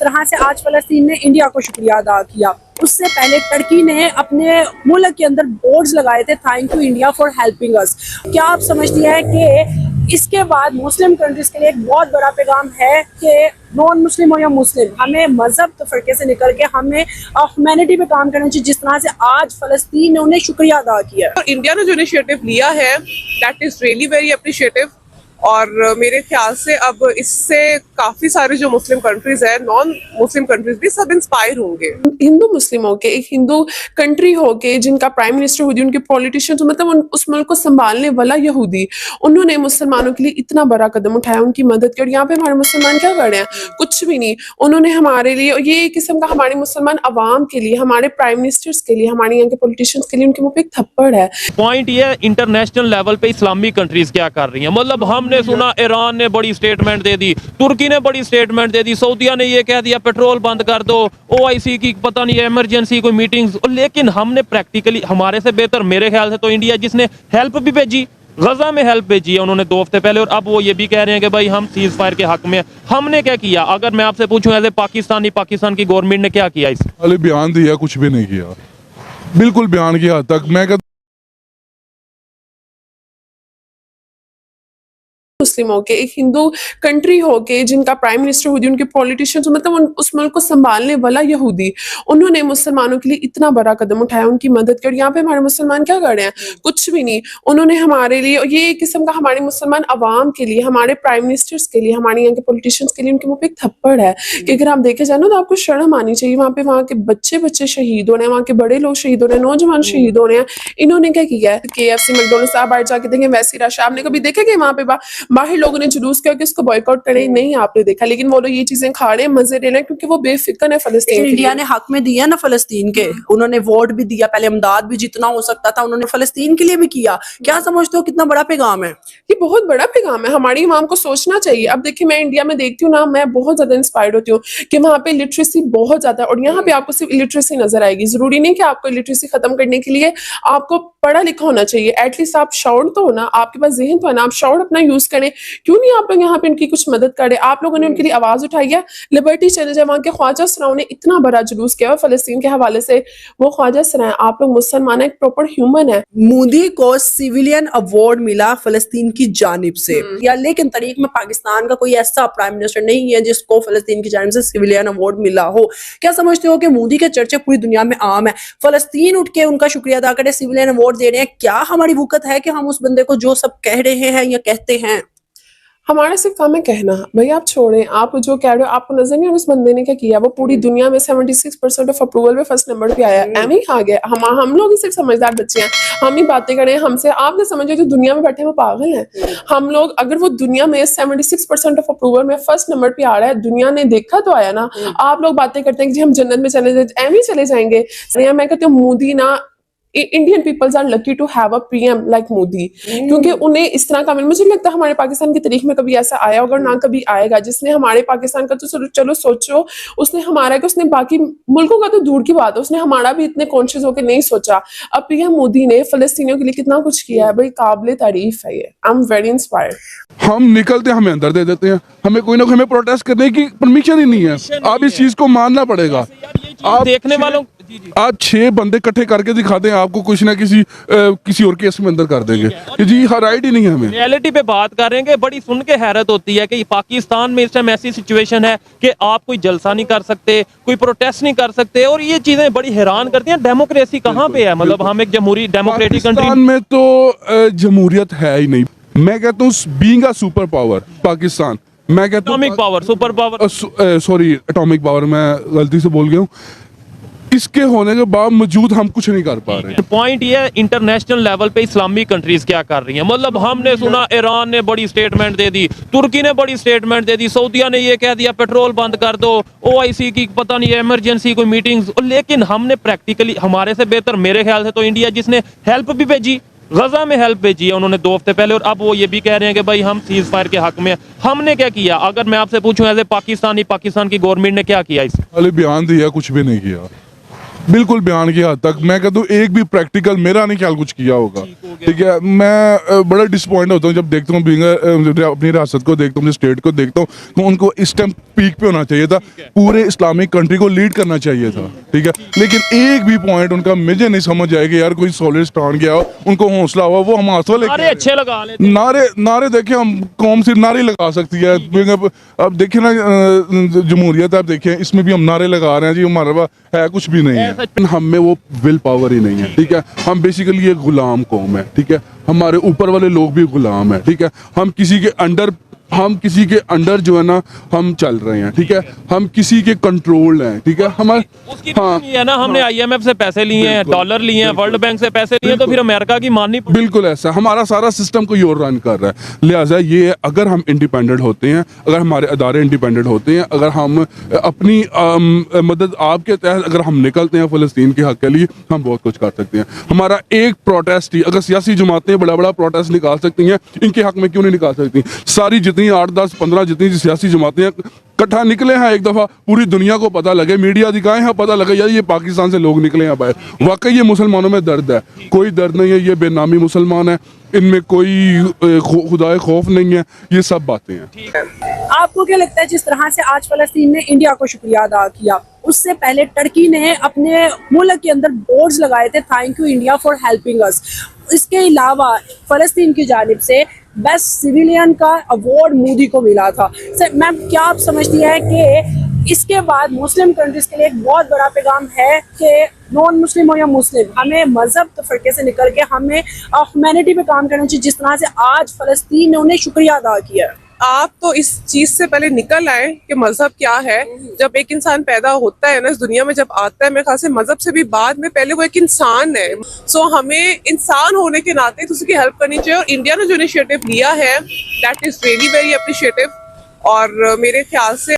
तरह से आज फलस्तीन ने इंडिया को शुक्रिया अदा किया, उससे पहले टर्की ने अपने मुल्क के अंदर बोर्ड्स लगाए थे, thank you India for helping us. क्या आप समझती हैं कि इसके बाद मुस्लिम कंट्रीज के लिए एक बहुत बड़ा पैगाम है कि नॉन मुस्लिम हो या मुस्लिम, हमें मजहब तो फरके से निकल के हमें ह्यूमैनिटी पे काम करना चाहिए, जिस तरह से आज फलस्तीन ने उन्हें शुक्रिया अदा किया। इंडिया ने जो इनिशिएटिव लिया है that is really very appreciative, और मेरे ख्याल से अब इससे काफी सारे जो मुस्लिम कंट्रीज है, नॉन मुस्लिम कंट्रीज भी सब इंस्पायर होंगे। हिंदू मुस्लिम होके, एक हिंदू कंट्री होके जिनका प्राइम मिनिस्टर यहूदी, उनके पॉलिटिशियंस, मतलब उस मुल्क को संभालने वाला यहूदी, उन्होंने मुसलमानों के लिए इतना बड़ा कदम उठाया, उनकी मदद की। और यहाँ पे हमारे मुसलमान क्या कर रहे हैं? कुछ भी नहीं। उन्होंने हमारे लिए, ये एक किस्म का हमारे मुसलमान अवाम के लिए, हमारे प्राइम मिनिस्टर्स के लिए, हमारे यहाँ के पॉलिटिशियंस के लिए उनके मुंह पे एक थप्पड़ है। पॉइंट ये इंटरनेशनल लेवल पे इस्लामिक कंट्रीज क्या कर रही हैं। मतलब हमने सुना ईरान ने बड़ी स्टेटमेंट दे दी, तुर्की ने बड़ी स्टेटमेंट दे दी, सऊदीया ने ये कह दिया पेट्रोल बंद कर दो, ओआईसी की पता नहीं इमरजेंसी कोई मीटिंग्स। लेकिन हमने प्रैक्टिकली, हमारे से बेहतर मेरे ख्याल से तो इंडिया, जिसने हेल्प भी भेजी, गजा में हेल्प भेजी है उन्होंने 2 हफ्ते पहले, और अब वो ये भी कह रहे हैं कि भाई हम सीज फायर के हक में। हमने क्या किया? अगर मैं आपसे पूछूं एज ए पाकिस्तानी, पाकिस्तान की गवर्नमेंट ने क्या किया? इस बयान दिया, कुछ भी नहीं किया, बिल्कुल बयान की हद तक। मैं मुस्लिम होके, एक हिंदू कंट्री होके जिनका प्राइम मिनिस्टर यहूदी, उनके पॉलिटिशियंस, मतलब उस मुल्क को संभालने वाला यहूदी, उन्होंने मुसलमानों के लिए इतना बड़ा कदम उठाया, उनकी मदद की। और यहाँ पे हमारे मुसलमान क्या कर रहे हैं? कुछ भी नहीं। उन्होंने हमारे लिए, ये एक किस्म का हमारे मुसलमान अवाम के लिए, हमारे प्राइम मिनिस्टर्स के लिए, हमारे यहाँ के पॉलिटिशियंस के लिए उनके मुंह पे एक थप्पड़ है कि अगर आप देखे जाए ना तो आपको शर्म आनी चाहिए। वहाँ पे वहाँ के बच्चे शहीद हो रहे हैं, वहाँ के बड़े लोग शहीद हो रहे हैं, नौजवान शहीद हो रहे हैं। इन्होंने क्या किया है? KFC, मैकडॉनल्ड्स, आप बाहर जाके देखें वैसी रश। आपने कभी देखा कि वहाँ पे बाहर लोगों ने जुलूस किया कि उसको बॉयकॉट करें? नहीं आपने देखा। लेकिन वो लोग ये चीजें खा रहे हैं, मजे ले रहे हैं, क्योंकि वो बेफिक्र है फलस्तीन। इंडिया ने हक में दिया ना फलस्तीन के, उन्होंने वोट भी दिया, पहले इमदाद भी जितना हो सकता था उन्होंने फलस्तीन के लिए भी किया। क्या समझते हो कितना बड़ा पैगाम है? ये बहुत बड़ा पैगाम है, हमारी इमाम को सोचना चाहिए। अब देखिए, मैं इंडिया में देखती हूँ ना, मैं बहुत ज्यादा इंस्पायर्ड होती हूँ कि वहाँ पे लिटरेसी बहुत ज्यादा है, और यहाँ पे आपको सिर्फ लिटरेसी नजर आएगी। जरूरी नहीं कि आपको लिटरेसी खत्म करने के लिए आपको पढ़ा लिखा होना चाहिए, एटलीस्ट आप शाउर तो हो ना, आपके पास जहन तो है ना, आप शाउर अपना यूज करें। क्यों नहीं आप लोग यहाँ पे उनकी कुछ मदद करें? आप लोगों ने उनके लिए आवाज उठाई है। लिबर्टी चले जाए, वहाँ के ख्वाजा सराओं ने इतना बड़ा जुलूस किया फलस्तीन के हवाले से। वो ख्वाजा सराय, आप लोग मुसलमान है, एक प्रॉपर ह्यूमन है। मोदी को सिविलियन अवार्ड मिला फलस्तीन की जानिब से, या लेकिन तारीख में पाकिस्तान का कोई ऐसा प्राइम मिनिस्टर नहीं है जिसको फलस्तीन की जानिब से सिविलियन अवार्ड मिला हो। क्या समझते हो कि मोदी के चर्चे पूरी दुनिया में आम है? फलस्तीन उठ के उनका शुक्रिया अदा करे, सिविलियन अवार्ड दे रहे हैं। क्या हमारी वक़्त है कि हम उस बंदे को जो सब कह रहे हैं या कहते हैं? हमारा सिर्फ काम है कहना। भाई आप छोड़ें, आप जो कह रहे हो, आपको नजर नहीं, उस बंदे ने क्या किया? वो पूरी दुनिया में 76% ऑफ अप्रूवल में फर्स्ट नंबर पे आया। एम ही आ गया। हम लोग ही सिर्फ समझदार बच्चे हैं, हम ही बातें करें हमसे। आपने समझो जो दुनिया में बैठे हैं वो पागल हैं। हम लोग, अगर वो दुनिया में 76% ऑफ अप्रूवल में फर्स्ट नंबर पे आ रहा है, दुनिया ने देखा तो आया ना। आप लोग बातें करते हैं कि जी हम जन्नत में चले जाए, एम ही चले जाएंगे। मैं कहती हूँ मोदी ना, Indian peoples are lucky to have a PM like Modi, क्योंकि उन्हें इस तरह का, मुझे लगता है हमारे पाकिस्तान की तारीख में कभी ऐसा आया होगा, ना कभी आएगा, जिसने हमारे पाकिस्तान का, तो चलो सोचो, उसने हमारा, उसने बाकी मुल्कों का तो दूर की बात है, उसने हमारा भी इतने कॉन्शियस होकर नहीं सोचा। अब पीएम मोदी ने फलस्तीनियों के लिए कितना कुछ किया है। भाई काबिले तारीफ है ये। I am very inspired. हम निकलते हैं, हमें अंदर दे देते हैं, हमें कोई ना कोई, हमें प्रोटेस्ट करने की परमिशन ही नहीं है। आप इस चीज को मानना पड़ेगा। आप देखने वालों, आज 6 बंदे इकट्ठे करके दिखा दें, आपको कुछ ना किसी और केस में अंदर कर देंगे कि जी हर राइट ही नहीं है। हमें रियलिटी पे बात करेंगे। बड़ी सुन के हैरत होती है कि पाकिस्तान में इस टाइम ऐसी सिचुएशन है कि आप कोई जलसा नहीं कर सकते, कोई प्रोटेस्ट नहीं कर सकते, और ये चीजें बड़ी हैरान करती हैं। डेमोक्रेसी कहाँ पे है? मतलब हम एक जमहूरी डेमोक्रेटिक कंट्री में तो जमहूरियत है ही नहीं। मैं कहता हूँ being a super power Pakistan, मैं कहता हूँ atomic power, super power, sorry atomic power, मैं गलती से बोल गया हूँ। इसके होने के बावजूद हम कुछ नहीं कर पा रहे। पॉइंट ये है इंटरनेशनल लेवल पे इस्लामिक कंट्रीज क्या कर रही हैं। मतलब हमने सुना ईरान ने बड़ी स्टेटमेंट दे दी, तुर्की ने बड़ी स्टेटमेंट दे दी, सऊदीया ने ये कह दिया पेट्रोल बंद कर दो, ओआईसी की पता नहीं इमरजेंसी कोई मीटिंग्स। लेकिन हमने प्रैक्टिकली, हमारे से बेहतर मेरे ख्याल से तो इंडिया, जिसने हेल्प भी भेजी, गजा में हेल्प भेजी है उन्होंने 2 हफ्ते पहले, और अब वो ये भी कह रहे हैं कि भाई हम सीज फायर के हक में। हमने क्या किया? अगर मैं आपसे पूछूं एज ए पाकिस्तानी, पाकिस्तान की गवर्नमेंट ने क्या किया? इस बयान दिया, कुछ भी नहीं किया, बिल्कुल बयान की हद तक मैं कहता हूँ एक भी प्रैक्टिकल मेरा नहीं ख्याल कुछ किया होगा, ठीक है। मैं बड़ा डिसपॉइंट होता हूँ जब देखता हूँ अपनी रियासत को देखता हूँ, अपने स्टेट को देखता हूँ कि उनको इस टाइम पीक पे होना चाहिए था, पूरे इस्लामिक कंट्री को लीड करना चाहिए था, ठीक है। लेकिन एक भी पॉइंट उनका मुझे नहीं समझ आएगा यार, कोई सॉलिड स्टैंड गया हो, उनको हौसला हुआ, वो हम आंसू लेके अरे अच्छे लगा लेते नारे देखिए, हम कौम से नारे लगा सकती है। अब देखिए ना जमहूरियत, आप देखिए इसमें भी हम नारे लगा रहे हैं जी, हमारे पास है कुछ भी नहीं है, हम में वो विल पावर ही नहीं है, ठीक है। हम बेसिकली एक गुलाम कौम है, ठीक है। हमारे ऊपर वाले लोग भी गुलाम है, ठीक है। हम किसी के अंडर जो है ना हम चल रहे हैं, ठीक है। हम किसी के कंट्रोल हैं, ठीक है। हमारे उसकी नहीं है ना, हमने आईएमएफ से पैसे लिए हैं, डॉलर लिए हैं, वर्ल्ड बैंक से पैसे लिए, तो फिर अमेरिका की माननी पड़ेगी। बिल्कुल ऐसा, हमारा सारा सिस्टम कोई और रन कर रहा है। लिहाजा ये अगर हम इंडिपेंडेंट होते हैं, अगर हमारे अदारे इंडिपेंडेंट होते हैं, अगर हम अपनी मदद आपके तहत अगर हम निकलते हैं फ़लस्तीन के हक के लिए, हम बहुत कुछ कर सकते हैं। हमारा एक प्रोटेस्ट ही, अगर सियासी जमातें बड़ा प्रोटेस्ट निकाल सकती हैं, इनके हक में क्यों नहीं निकाल सकती? सारी जितनी 8, 10, 15 जितनी सियासी जमातें इकट्ठा निकले हैं एक दफा, पूरी दुनिया को पता लगे, मीडिया दिखाए हैं, पता लगे यार ये पाकिस्तान से लोग निकले हैं बाहर, वाकई ये मुसलमानों में दर्द है। कोई दर्द नहीं है, ये बेनामी मुसलमान है, इनमें कोई खुदाए खौफ नहीं है, ये सब बातें हैं। आपको क्या लगता है जिस तरह से आज फलस्तीन ने इंडिया को शुक्रिया अदा किया, उससे पहले टर्की ने अपने मुल्क के अंदर बोर्ड्स लगाए थे, thank you India for helping us. इसके अलावा फलस्तीन की जानिब से बेस्ट सिविलियन का अवार्ड मोदी को मिला था। सर मैम, क्या आप समझती हैं कि इसके बाद मुस्लिम कंट्रीज के लिए एक बहुत बड़ा पैगाम है कि नॉन मुस्लिम हो या मुस्लिम, हमें मजहब तफरके से निकल के हमें ह्यूमैनिटी पे काम करना चाहिए, जिस तरह से आज फलस्तीन ने उन्हें शुक्रिया अदा किया? आप तो इस चीज से पहले निकल आए कि मजहब क्या है। जब एक इंसान पैदा होता है ना इस दुनिया में, जब आता है, मेरे ख्याल से मजहब से भी बाद में पहले वो एक इंसान है। सो हमें इंसान होने के नाते किसी की हेल्प करनी चाहिए, और इंडिया ने जो इनिशिएटिव लिया है that is really very appreciative. और मेरे ख्याल से